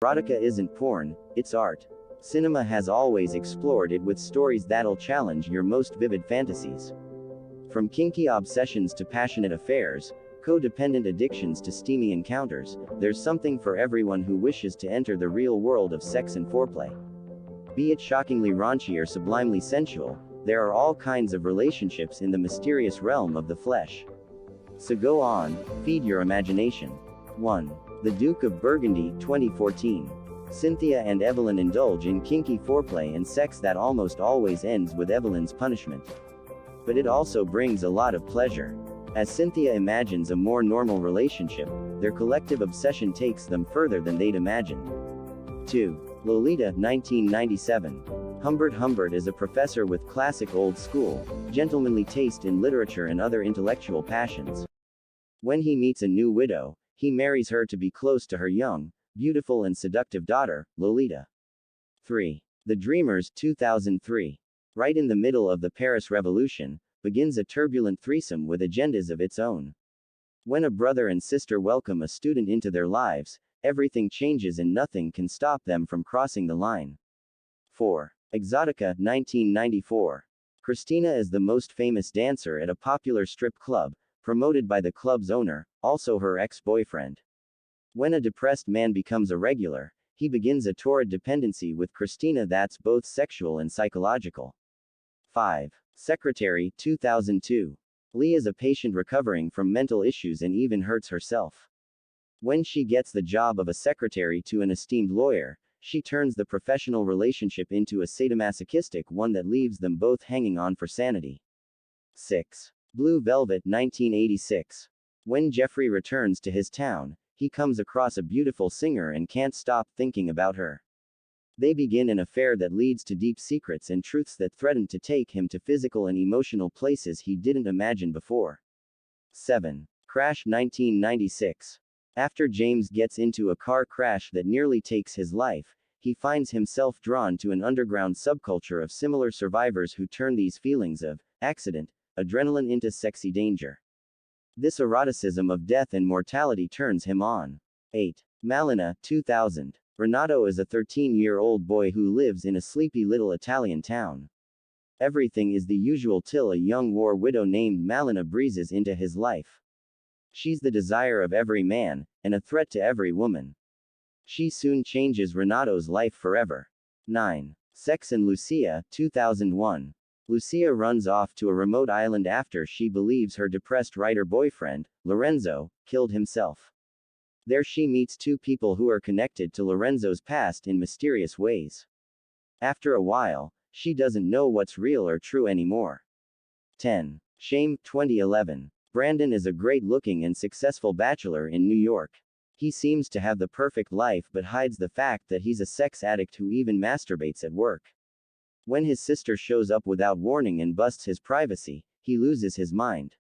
Erotica isn't porn, it's art. Cinema has always explored it with stories that'll challenge your most vivid fantasies. From kinky obsessions to passionate affairs, codependent addictions to steamy encounters, there's something for everyone who wishes to enter the real world of sex and foreplay. Be it shockingly raunchy or sublimely sensual, there are all kinds of relationships in the mysterious realm of the flesh. So go on, feed your imagination. 1. The Duke of Burgundy, 2014. Cynthia and Evelyn indulge in kinky foreplay and sex that almost always ends with Evelyn's punishment. But it also brings a lot of pleasure. As Cynthia imagines a more normal relationship, their collective obsession takes them further than they'd imagined. 2. Lolita, 1997. Humbert is a professor with classic old-school, gentlemanly taste in literature and other intellectual passions. When he meets a new widow, he marries her to be close to her young, beautiful and seductive daughter, Lolita. 3. The Dreamers, 2003. Right in the middle of the Paris Revolution, begins a turbulent threesome with agendas of its own. When a brother and sister welcome a student into their lives, everything changes and nothing can stop them from crossing the line. 4. Exotica, 1994. Christina is the most famous dancer at a popular strip club, promoted by the club's owner, also her ex-boyfriend. When a depressed man becomes a regular, he begins a torrid dependency with Christina that's both sexual and psychological. 5. Secretary, 2002. Lee is a patient recovering from mental issues and even hurts herself. When she gets the job of a secretary to an esteemed lawyer, she turns the professional relationship into a sadomasochistic one that leaves them both hanging on for sanity. 6. Blue Velvet, 1986. When Jeffrey returns to his town, he comes across a beautiful singer and can't stop thinking about her. They begin an affair that leads to deep secrets and truths that threaten to take him to physical and emotional places he didn't imagine before. 7. Crash, 1996. After James gets into a car crash that nearly takes his life, he finds himself drawn to an underground subculture of similar survivors who turn these feelings of accident, adrenaline into sexy danger. This eroticism of death and mortality turns him on. 8. Malina, 2000. Renato is a 13-year-old boy who lives in a sleepy little Italian town. Everything is the usual till a young war widow named Malina breezes into his life. She's the desire of every man, and a threat to every woman. She soon changes Renato's life forever. 9. Sex and Lucia, 2001. Lucia runs off to a remote island after she believes her depressed writer boyfriend, Lorenzo, killed himself. There she meets two people who are connected to Lorenzo's past in mysterious ways. After a while, she doesn't know what's real or true anymore. 10. Shame, 2011. Brandon is a great-looking and successful bachelor in New York. He seems to have the perfect life but hides the fact that he's a sex addict who even masturbates at work. When his sister shows up without warning and busts his privacy, he loses his mind.